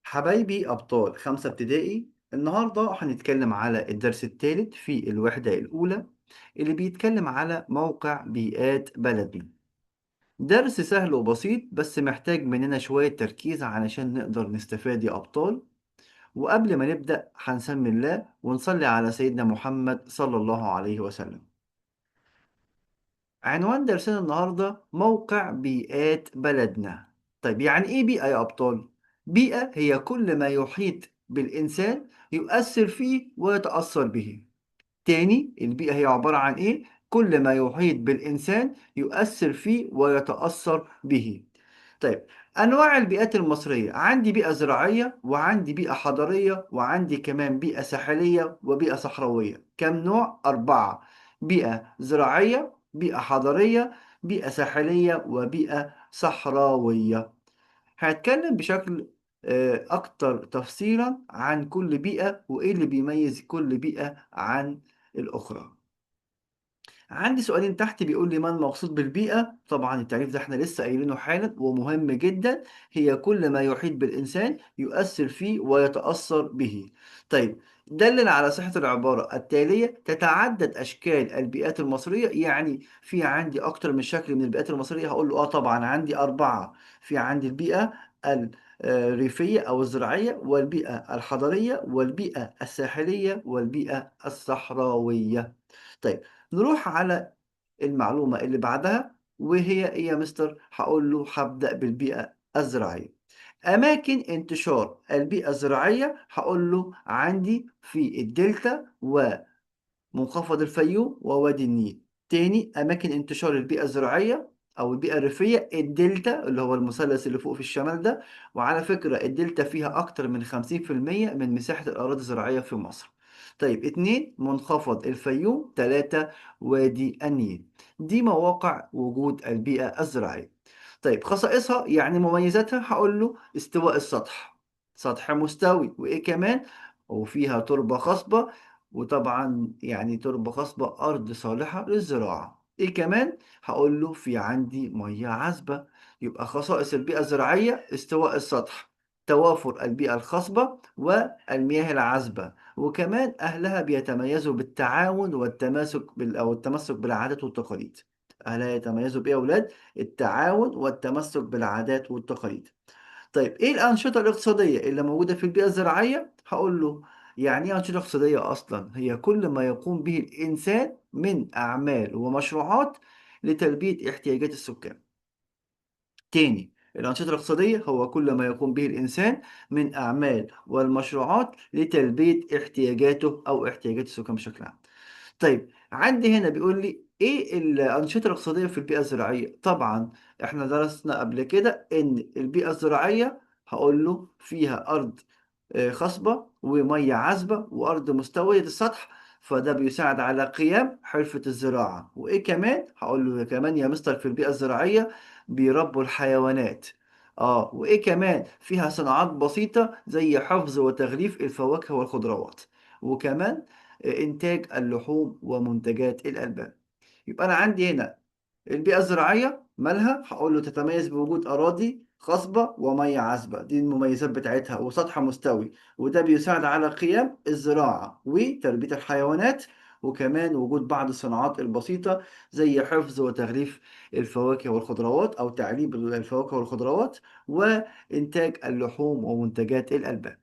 حبايبي أبطال 5 ابتدائي. النهاردة هنتكلم على الدرس الثالث في الوحدة الأولى اللي بيتكلم على موقع بيئات بلدنا. درس سهل وبسيط بس محتاج مننا شوية تركيز علشان نقدر نستفاد يا أبطال. وقبل ما نبدأ هنسمي الله ونصلي على سيدنا محمد صلى الله عليه وسلم. عنوان درسنا النهاردة موقع بيئات بلدنا. طيب يعني إيه بيئة يا أبطال؟ بيئة هي كل ما يحيط بالإنسان يؤثر فيه ويتأثر به. تاني، البيئة هي عبارة عن إيه؟ كل ما يحيط بالإنسان يؤثر فيه ويتأثر به. طيب، أنواع البيئات المصرية: عندي بيئة زراعية وعندي بيئة حضرية وعندي كمان بيئة ساحلية وبيئة صحراوية. كم نوع؟ 4: بيئة زراعية، بيئة حضرية، بيئة ساحلية، وبيئة صحراوية. هتكلم بشكل أكتر تفصيلا عن كل بيئة وإيه اللي بيميز كل بيئة عن الأخرى. عندي سؤالين تحت بيقول لي ما المقصود بالبيئة؟ طبعا التعريف ده احنا لسه قايلينه حالا ومهم جدا. هي كل ما يحيط بالإنسان يؤثر فيه ويتأثر به. طيب، دلل على صحة العبارة التالية: تتعدد أشكال البيئات المصرية. يعني في عندي أكتر من شكل من البيئات المصرية. هقول له طبعا عندي 4: في عندي البيئة الريفية أو الزراعية، والبيئة الحضرية، والبيئة الساحلية، والبيئة الصحراوية. طيب، نروح على المعلومة اللي بعدها، وهي إيه يا مستر؟ هقول له هبدأ بالبيئة الزراعية. أماكن انتشار البيئة الزراعية هقول له عندي في الدلتا ومنخفض الفيوم ووادي النيل. تاني، أماكن انتشار البيئة الزراعية أو البيئة الريفية: الدلتا اللي هو المثلث اللي فوق في الشمال ده. وعلى فكرة الدلتا فيها أكتر من 50% من مساحة الأراضي الزراعية في مصر. طيب، 2: منخفض الفيوم. 3: وادي النيل. دي مواقع وجود البيئة الزراعية. طيب، خصائصها يعني مميزاتها هقول له استواء السطح، سطح مستوي، وإيه كمان؟ وفيها تربة خصبة. وطبعا يعني تربة خصبة أرض صالحة للزراعة. إيه كمان؟ هقول له في عندي مياه عذبة. يبقى خصائص البيئة الزراعية: استواء السطح، توافر البيئة الخصبة، والمياه العذبة. وكمان أهلها بيتميزوا بالتعاون والتماسك أو التمسك بالعادات والتقاليد. أهلها يتميزوا بإيه يا أولاد؟ التعاون والتمسك بالعادات والتقاليد. طيب، ايه الأنشطة الاقتصادية اللي موجودة في البيئة الزراعية؟ هقول له يعني ايه أنشطة اقتصادية أصلا؟ هي كل ما يقوم به الإنسان من أعمال ومشروعات لتلبية احتياجات السكان. تاني، الأنشطة الاقتصادية هو كل ما يقوم به الإنسان من أعمال والمشروعات لتلبية احتياجاته أو احتياجات السكان بشكل عام. طيب، عندي هنا بيقول لي ايه الأنشطة الاقتصادية في البيئة الزراعية. طبعا احنا درسنا قبل كده ان البيئة الزراعية هقول له فيها أرض خصبة ومية عذبة وأرض مستوية السطح. فده بيساعد على قيام حرفة الزراعة. وإيه كمان؟ هقول له كمان يا مستر في البيئة الزراعية بيربوا الحيوانات. وإيه كمان؟ فيها صناعات بسيطة زي حفظ وتغليف الفواكه والخضروات. وكمان إنتاج اللحوم ومنتجات الألبان. يبقى أنا عندي هنا البيئة الزراعية مالها؟ هقول له تتميز بوجود أراضي خصبة ومية عذبة، دي المميزات بتاعتها، وسطح مستوي، وده بيساعد على قيام الزراعة وتربية الحيوانات. وكمان وجود بعض الصناعات البسيطة زي حفظ وتغليف الفواكه والخضروات أو تعليب الفواكه والخضروات، وإنتاج اللحوم ومنتجات الألبان.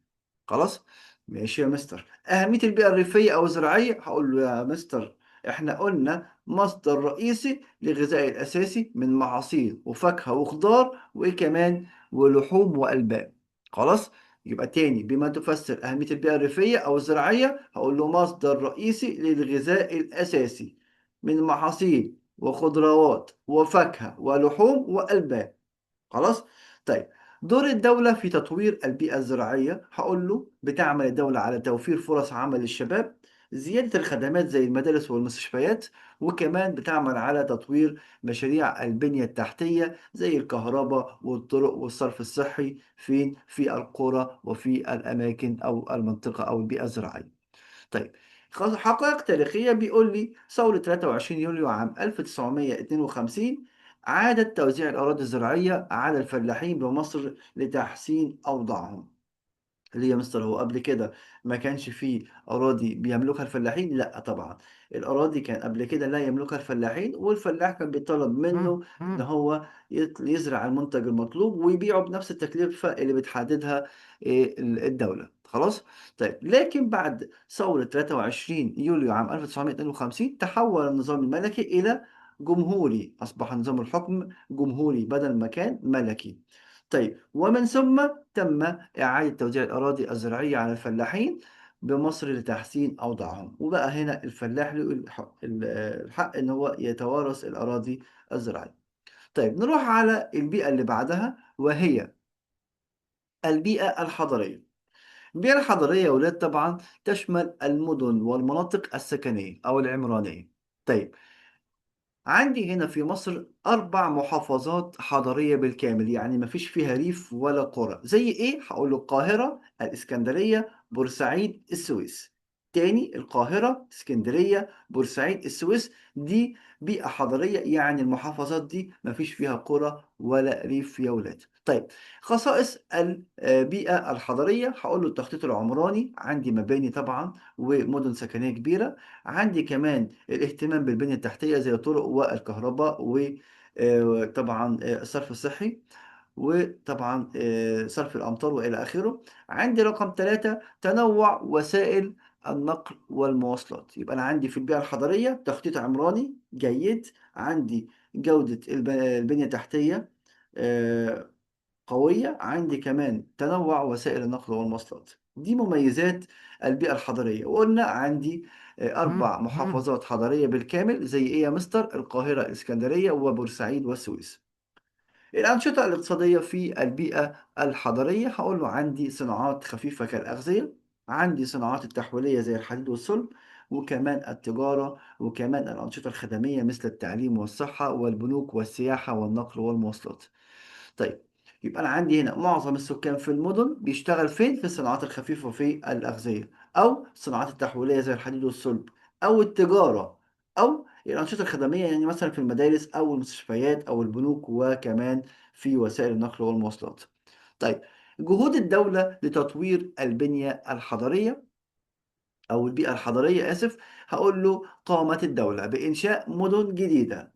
خلاص؟ ماشي يا مستر. أهمية البيئة الريفية أو الزراعية هقول له يا مستر إحنا قلنا مصدر رئيسي للغذاء الأساسي من محاصيل وفاكهة وخضار وإيه كمان؟ ولحوم وألبان. خلاص؟ يبقى تاني، بما تفسر أهمية البيئة الريفية أو الزراعية هقول له مصدر رئيسي للغذاء الأساسي من محاصيل وخضروات وفاكهة ولحوم وألبان. خلاص؟ طيب، دور الدولة في تطوير البيئة الزراعية هقول له بتعمل الدولة على توفير فرص عمل للشباب، زيادة الخدمات زي المدارس والمستشفيات، وكمان بتعمل على تطوير مشاريع البنية التحتية زي الكهرباء والطرق والصرف الصحي في القرى وفي الأماكن أو المنطقة أو البيئة الزراعية. طيب، حقائق تاريخية بيقول لي ثورة 23 يوليو عام 1952 عادت توزيع الأراضي الزراعية على الفلاحين بمصر لتحسين أوضاعهم. ليه يا مستر؟ هو قبل كده ما كانش فيه أراضي بيملكها الفلاحين؟ لا طبعا، الأراضي كان قبل كده لا يملكها الفلاحين، والفلاح كان بيطلب منه إن هو يزرع المنتج المطلوب ويبيعه بنفس التكلفة اللي بتحددها الدولة. خلاص. طيب لكن بعد ثورة 23 يوليو عام 1952 تحول النظام الملكي إلى جمهوري، أصبح نظام الحكم جمهوري بدل ما كان ملكي. طيب ومن ثم تم إعادة توزيع الأراضي الزراعية على الفلاحين بمصر لتحسين أوضاعهم، وبقى هنا الفلاح له الحق إن هو يتوارث الأراضي الزراعية. طيب نروح على البيئة اللي بعدها، وهي البيئة الحضرية. البيئة الحضرية يا ولاد طبعا تشمل المدن والمناطق السكنية أو العمرانية. طيب عندي هنا في مصر 4 محافظات حضرية بالكامل، يعني مفيش فيها ريف ولا قرى. زي إيه؟ هقول له القاهرة، الإسكندرية، بورسعيد، السويس. تاني، القاهرة، اسكندرية، بورسعيد، السويس. دي بيئة حضرية، يعني المحافظات دي مفيش فيها قرى ولا ريف يا ولاد. طيب خصائص البيئة الحضرية، هقول له التخطيط العمراني، عندي مباني طبعا ومدن سكنية كبيرة. عندي كمان الاهتمام بالبنية التحتية زي الطرق والكهرباء، وطبعا الصرف الصحي، وطبعا صرف الأمطار وإلى آخره. عندي رقم 3 تنوع وسائل النقل والمواصلات. يبقى أنا عندي في البيئة الحضرية تخطيط عمراني جيد، عندي جودة البنية التحتية آه، قوية، عندي كمان تنوع وسائل النقل والمواصلات. دي مميزات البيئة الحضرية. وقلنا عندي 4 محافظات حضرية بالكامل. زي إيه يا مستر؟ القاهرة، الإسكندرية، وبورسعيد، والسويس. الأنشطة الاقتصادية في البيئة الحضرية، هقول له عندي صناعات خفيفة كالأغذية، عندي صناعات التحويلية زي الحديد والصلب، وكمان التجارة، وكمان الأنشطة الخدمية مثل التعليم والصحة والبنوك والسياحة والنقل والمواصلات. طيب يبقى أنا عندي هنا معظم السكان في المدن بيشتغل فين؟ في الصناعات الخفيفة وفي الأغذية، أو الصناعات التحويلية زي الحديد والصلب، أو التجارة، أو الأنشطة الخدمية يعني مثلا في المدارس أو المستشفيات أو البنوك، وكمان في وسائل النقل والمواصلات. طيب جهود الدولة لتطوير البنية الحضرية أو البيئة الحضرية آسف، هقول له قامت الدولة بإنشاء مدن جديدة،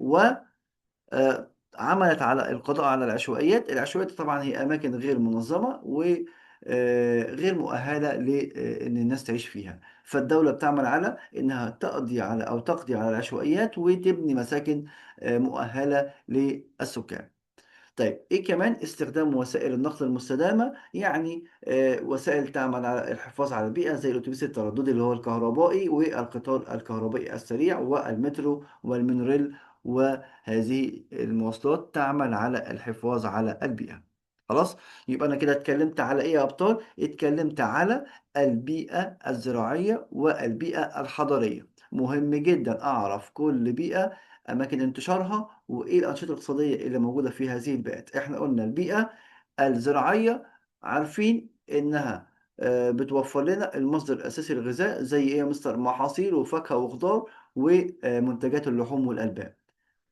عملت على القضاء على العشوائيات. العشوائيات طبعا هي أماكن غير منظمة وغير مؤهلة لأن الناس تعيش فيها، فالدولة بتعمل على إنها تقضي على أو تقضي على العشوائيات وتبني مساكن مؤهلة للسكان. طيب ايه كمان؟ استخدام وسائل النقل المستدامة، يعني وسائل تعمل على الحفاظ على البيئة زي الأتوبيس الترددي اللي هو الكهربائي، والقطار الكهربائي السريع، والمترو والمونوريل. وهذه المواصلات تعمل على الحفاظ على البيئة. خلاص. يبقى أنا كده اتكلمت على إيه يا أبطال؟ اتكلمت على البيئة الزراعية والبيئة الحضرية. مهم جدا أعرف كل بيئة، أماكن انتشارها، وإيه الأنشطة الاقتصادية اللي موجودة في هذه البيئات. إحنا قلنا البيئة الزراعية عارفين إنها بتوفر لنا المصدر الأساسي للغذاء. زي إيه يا مستر؟ محاصيل وفاكهة وخضار ومنتجات اللحوم والألبان.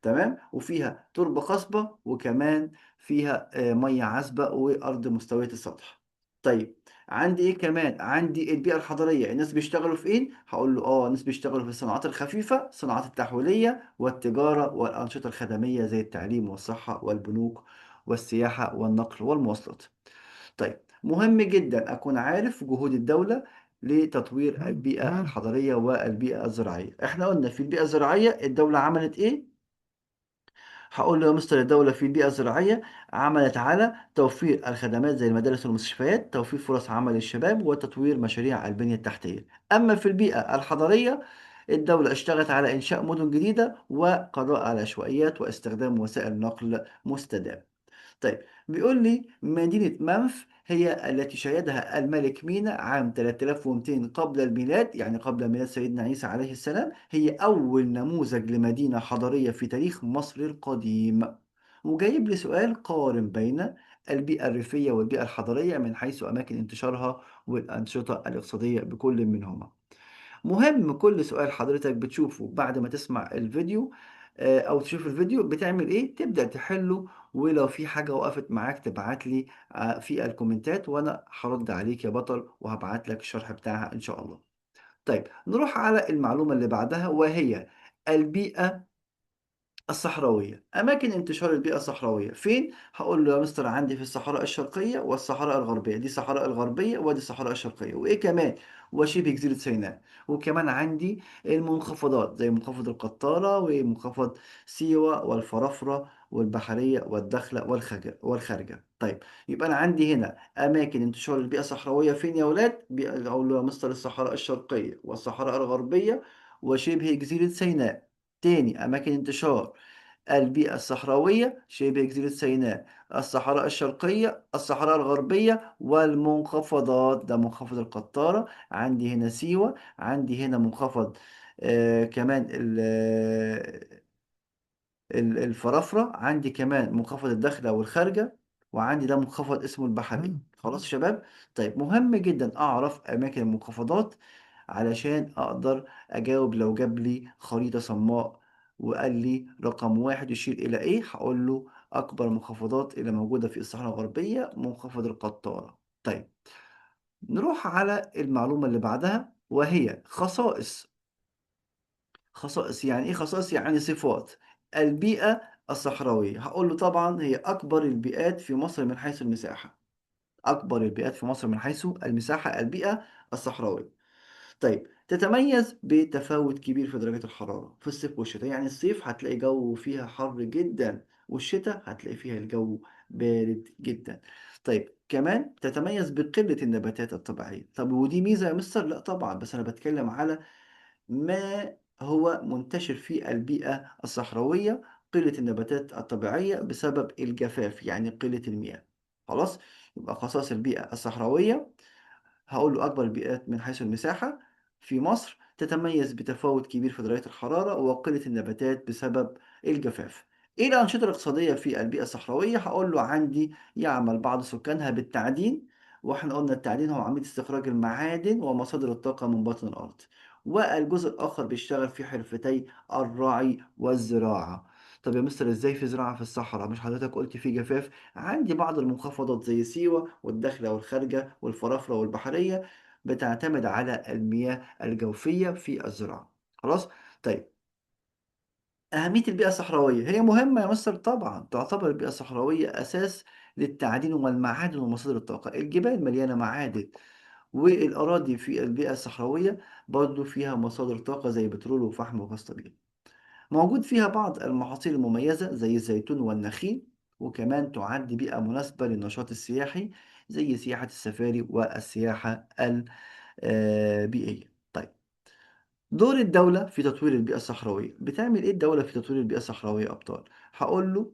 تمام. وفيها تربة خصبة، وكمان فيها مية عذبة، وأرض مستوية السطح. طيب عندي ايه كمان؟ عندي البيئة الحضرية الناس بيشتغلوا في ايه؟ هقول له الناس بيشتغلوا في الصناعات الخفيفة، الصناعات التحويلية، والتجارة، والأنشطة الخدمية زي التعليم والصحة والبنوك والسياحة والنقل والمواصلات. طيب مهم جدا أكون عارف جهود الدولة لتطوير البيئة الحضرية والبيئة الزراعية. احنا قلنا في البيئة الزراعية الدولة عملت ايه؟ هقول له يا مستر الدولة في البيئة الزراعية عملت على توفير الخدمات زي المدارس والمستشفيات، توفير فرص عمل للشباب، وتطوير مشاريع البنية التحتية. أما في البيئة الحضرية الدولة اشتغلت على إنشاء مدن جديدة، وقضاء على العشوائيات، واستخدام وسائل نقل مستدامة. طيب بيقول لي مدينة منف هي التي شيدها الملك مينا عام 3200 قبل الميلاد، يعني قبل ميلاد سيدنا عيسى عليه السلام. هي أول نموذج لمدينة حضرية في تاريخ مصر القديم. وجايب لي سؤال قارن بين البيئة الريفية والبيئة الحضرية من حيث أماكن انتشارها والأنشطة الاقتصادية بكل منهما. مهم كل سؤال حضرتك بتشوفه بعد ما تسمع الفيديو أو تشوف الفيديو بتعمل إيه؟ تبدأ تحله ولو في حاجة وقفت معاك تبعت لي في الكومنتات، وأنا هرد عليك يا بطل وهبعت لك الشرح بتاعها إن شاء الله. طيب نروح على المعلومة اللي بعدها، وهي البيئة الصحراوية. أماكن انتشار البيئة الصحراوية فين؟ هقول له يا مستر عندي في الصحراء الشرقية والصحراء الغربية، دي الصحراء الغربية ودي الصحراء الشرقية، وإيه كمان؟ وشبه جزيرة سيناء. وكمان عندي المنخفضات زي منخفض القطارة ومنخفض سيوة والفرافرة والبحرية والدخلة والخارجة. طيب يبقى أنا عندي هنا أماكن انتشار البيئة الصحراوية فين يا ولاد؟ أقول له يا مستر الصحراء الشرقية والصحراء الغربية وشبه جزيرة سيناء. تاني أماكن انتشار البيئة الصحراوية شبه جزيرة سيناء، الصحراء الشرقية، الصحراء الغربية، والمنخفضات، ده منخفض القطارة، عندي هنا سيوة، عندي هنا منخفض كمان الفرافرة، عندي كمان منخفض الداخلة والخارجة، وعندي ده منخفض اسمه البحري. خلاص يا شباب. طيب مهم جدا أعرف أماكن المنخفضات علشان أقدر أجاوب لو جاب لي خريطة صماء وقال لي رقم واحد يشير إلى إيه، هقول له أكبر المنخفضات اللي موجودة في الصحراء الغربية منخفض القطارة. طيب نروح على المعلومة اللي بعدها، وهي خصائص. خصائص يعني إيه خصائص؟ يعني صفات البيئة الصحراوية. هقول له طبعا هي أكبر البيئات في مصر من حيث المساحة. أكبر البيئات في مصر من حيث المساحة البيئة الصحراوية. طيب تتميز بتفاوت كبير في درجات الحرارة في الصيف والشتاء، يعني الصيف هتلاقي جو فيها حر جدا، والشتاء هتلاقي فيها الجو بارد جدا. طيب كمان تتميز بقلة النباتات الطبيعية. طب ودي ميزة يا مستر؟ لا طبعا، بس أنا بتكلم على ما هو منتشر في البيئة الصحراوية. قلة النباتات الطبيعية بسبب الجفاف، يعني قلة المياه. خلاص. يبقى خصائص البيئة الصحراوية، هقول له أكبر البيئات من حيث المساحة في مصر، تتميز بتفاوت كبير في درجات الحرارة وقلة النباتات بسبب الجفاف. إيه الأنشطة الاقتصادية في البيئة الصحراوية؟ هقول له عندي يعمل بعض سكانها بالتعدين، وإحنا قلنا التعدين هو عملية استخراج المعادن ومصادر الطاقة من باطن الأرض. والجزء الآخر بيشتغل في حرفتي الرعي والزراعة. طب يا مستر ازاي في زراعة في الصحراء؟ مش حضرتك قلت في جفاف؟ عندي بعض المنخفضات زي سيوة والداخلة والخارجة والفرافرة والبحرية بتعتمد على المياه الجوفية في الزراعة. خلاص. طيب أهمية البيئة الصحراوية هي مهمة يا مستر. طبعا تعتبر البيئة الصحراوية أساس للتعدين والمعادن ومصادر الطاقة. الجبال مليانة معادن، والأراضي في البيئة الصحراوية برضو فيها مصادر طاقة زي بترول وفحم وغاز طبيعي. موجود فيها بعض المحاصيل المميزة زي الزيتون والنخيل، وكمان تعد بيئة مناسبة للنشاط السياحي زي سياحة السفاري والسياحة البيئية. طيب دور الدولة في تطوير البيئة الصحراوية. بتعمل إيه الدولة في تطوير البيئة الصحراوية أبطال؟ هقول له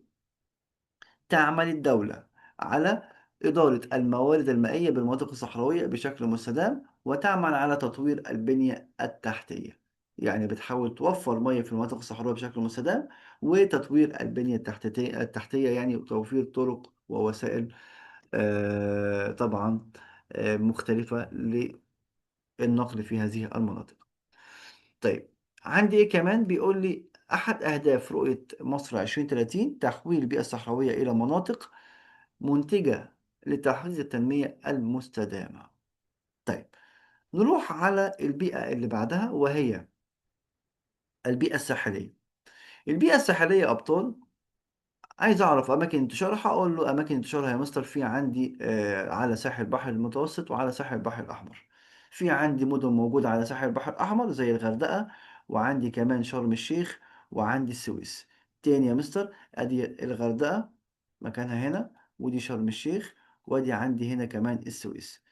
تعمل الدولة على إدارة الموارد المائية بالمناطق الصحراوية بشكل مستدام، وتعمل على تطوير البنية التحتية. يعني بتحاول توفر مياه في المناطق الصحراوية بشكل مستدام، وتطوير البنية التحتية يعني توفير طرق ووسائل طبعا مختلفة للنقل في هذه المناطق. طيب عندي إيه كمان؟ بيقول لي أحد أهداف رؤية مصر 2030 تحويل البيئة الصحراوية إلى مناطق منتجة لتحقيق التنمية المستدامة. طيب نروح على البيئة اللي بعدها، وهي البيئة الساحلية. البيئة الساحلية يا أبطال، عايز أعرف أماكن انتشارها. أقول له أماكن انتشارها يا مستر في عندي على ساحل البحر المتوسط وعلى ساحل البحر الأحمر. في عندي مدن موجودة على ساحل البحر الأحمر زي الغردقة، وعندي كمان شرم الشيخ، وعندي السويس. تاني يا مستر، أدي الغردقة مكانها هنا، ودي شرم الشيخ، وادي عندي هنا كمان السويس.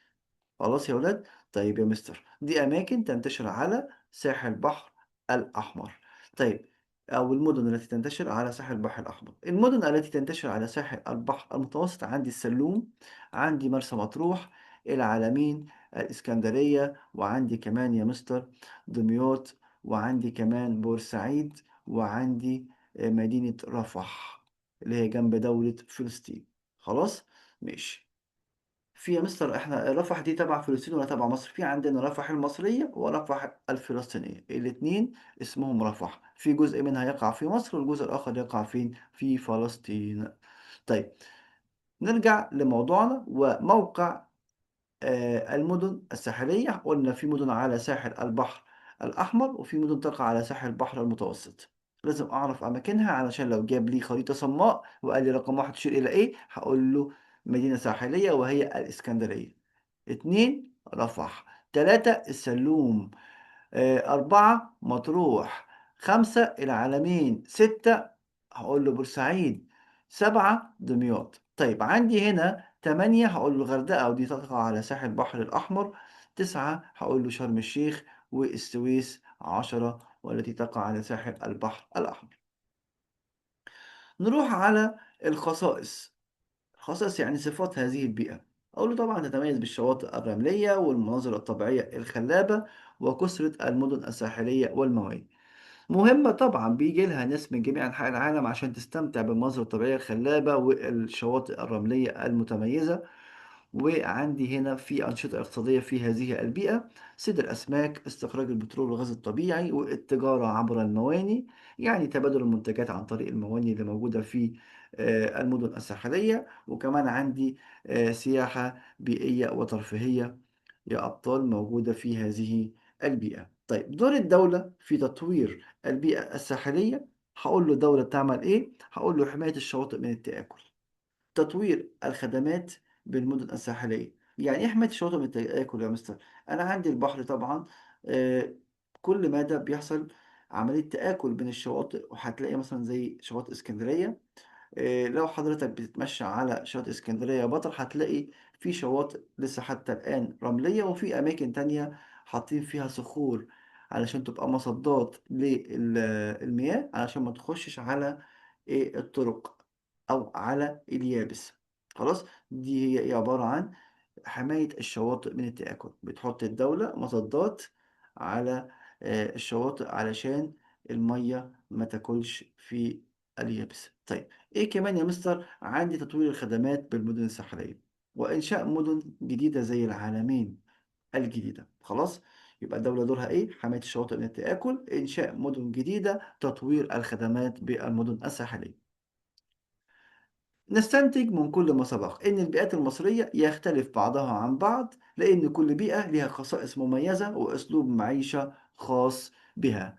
خلاص يا ولاد. طيب يا مستر دي أماكن تنتشر على ساحل البحر الأحمر. طيب أو المدن التي تنتشر على ساحل البحر الأحمر. المدن التي تنتشر على ساحل البحر المتوسط عندي السلوم، عندي مرسى مطروح، العلمين، الإسكندرية، وعندي كمان يا مستر دمياط، وعندي كمان بورسعيد، وعندي مدينة رفح اللي هي جنب دولة فلسطين. خلاص ماشي. في يا مستر احنا رفح دي تبع فلسطين ولا تبع مصر؟ في عندنا رفح المصرية ورفح الفلسطينية، الاتنين اسمهم رفح. في جزء منها يقع في مصر والجزء الآخر يقع فين؟ في فلسطين. طيب نرجع لموضوعنا وموقع المدن الساحلية. قلنا في مدن على ساحل البحر الأحمر وفي مدن تقع على ساحل البحر المتوسط. لازم أعرف أماكنها علشان لو جاب لي خريطة صماء وقال لي رقم واحد تشير إلى إيه هقول له مدينة ساحلية وهي الإسكندرية. اتنين رفح، تلاتة السلوم، أربعة مطروح، خمسة العلمين، ستة هقول له بورسعيد، سبعة دمياط. طيب عندي هنا تمانية هقول له غردقة ودي تقع على ساحل البحر الأحمر، تسعة هقول له شرم الشيخ والسويس، عشرة والتي تقع على ساحل البحر الأحمر. نروح على الخصائص. خصائص يعني صفات هذه البيئة. أقول له طبعا تتميز بالشواطئ الرملية والمناظر الطبيعية الخلابة وكثرة المدن الساحلية والموانئ. مهمة طبعا بيجي لها ناس من جميع أنحاء العالم عشان تستمتع بالمناظر الطبيعية الخلابة والشواطئ الرملية المتميزة. وعندي هنا في أنشطة اقتصادية في هذه البيئة: صيد الأسماك، استخراج البترول والغاز الطبيعي، والتجارة عبر المواني، يعني تبادل المنتجات عن طريق المواني اللي موجودة في المدن الساحلية. وكمان عندي سياحة بيئية وترفيهية يا أبطال موجودة في هذه البيئة. طيب دور الدولة في تطوير البيئة الساحلية، هقول له الدولة بتعمل إيه؟ هقول له حماية الشواطئ من التآكل، تطوير الخدمات بالمدن الساحلية. يعني إيه حماية الشواطئ من التآكل يا مستر؟ أنا عندي البحر طبعا، آه، كل مدى بيحصل عملية تآكل بين الشواطئ، وهتلاقي مثلا زي شواطئ اسكندرية. لو حضرتك بتتمشى على شاطئ اسكندرية يا بطل هتلاقي في شواطئ لسه حتى الآن رملية، وفي أماكن تانية حاطين فيها صخور علشان تبقى مصدات للمياه علشان ما تخشش على الطرق أو على اليابس. خلاص، دي هي عبارة عن حماية الشواطئ من التآكل. بتحط الدولة مصدات على الشواطئ علشان المية ما تاكلش في اليابس. طيب ايه كمان يا مستر؟ عندي تطوير الخدمات بالمدن الساحلية وإنشاء مدن جديدة زي العالمين الجديدة. خلاص، يبقى الدولة دورها ايه؟ حماية الشواطئ من التآكل، إنشاء مدن جديدة، تطوير الخدمات بالمدن الساحلية. نستنتج من كل ما سبق إن البيئات المصرية يختلف بعضها عن بعض، لأن كل بيئة لها خصائص مميزة وأسلوب معيشة خاص بها.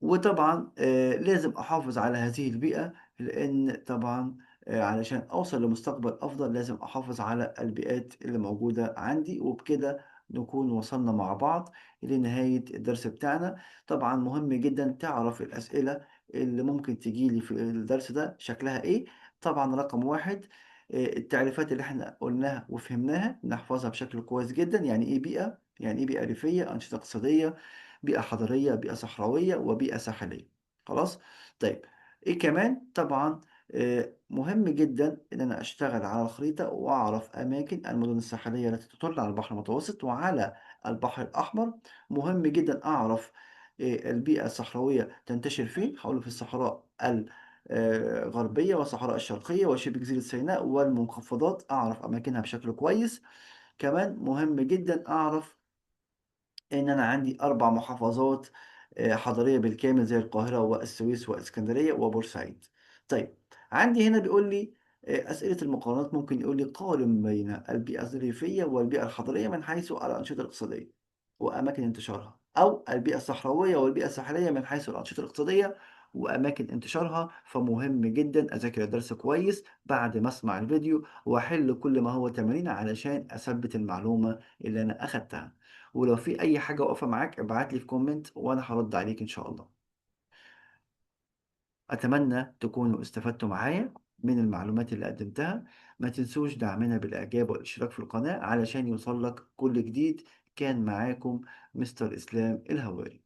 وطبعا لازم أحافظ على هذه البيئة، لأن طبعا علشان أوصل لمستقبل أفضل لازم أحافظ على البيئات اللي موجودة عندي. وبكده نكون وصلنا مع بعض لنهاية الدرس بتاعنا. طبعا مهم جدا تعرف الأسئلة اللي ممكن تجيلي في الدرس ده شكلها إيه. طبعا رقم واحد، التعريفات اللي احنا قلناها وفهمناها نحفظها بشكل كويس جدا. يعني إيه بيئة؟ يعني إيه بيئة ريفية؟ أنشطة اقتصادية، بيئة حضرية، بيئة صحراوية، وبيئة ساحلية. خلاص. طيب ايه كمان؟ طبعا مهم جدا ان انا اشتغل على الخريطة واعرف اماكن المدن الساحلية التي تطل على البحر المتوسط وعلى البحر الاحمر. مهم جدا اعرف البيئة الصحراوية تنتشر فين. هقول في الصحراء الغربية والصحراء الشرقية وشبه جزيرة سيناء والمنخفضات، أعرف أماكنها بشكل كويس. كمان مهم جدا أعرف إن أنا عندي أربع محافظات حضرية بالكامل زي القاهرة والسويس واسكندرية وبورسعيد. طيب عندي هنا بيقول لي أسئلة المقارنات. ممكن يقول لي قارن بين البيئة الريفية والبيئة الحضرية من حيث الأنشطة الاقتصادية وأماكن انتشارها، أو البيئة الصحراوية والبيئة الساحلية من حيث الأنشطة الاقتصادية وأماكن انتشارها. فمهم جدا أذاكر الدرس كويس بعد ما أسمع الفيديو وأحل كل ما هو تمارين علشان أثبت المعلومة اللي أنا أخدتها. ولو في أي حاجة واقفة معاك ابعت لي في كومنت وأنا هرد عليك إن شاء الله. أتمنى تكونوا استفدتوا معايا من المعلومات اللي قدمتها. ما تنسوش دعمنا بالإعجاب والاشتراك في القناة علشان يوصل لك كل جديد. كان معاكم مستر إسلام الهواري.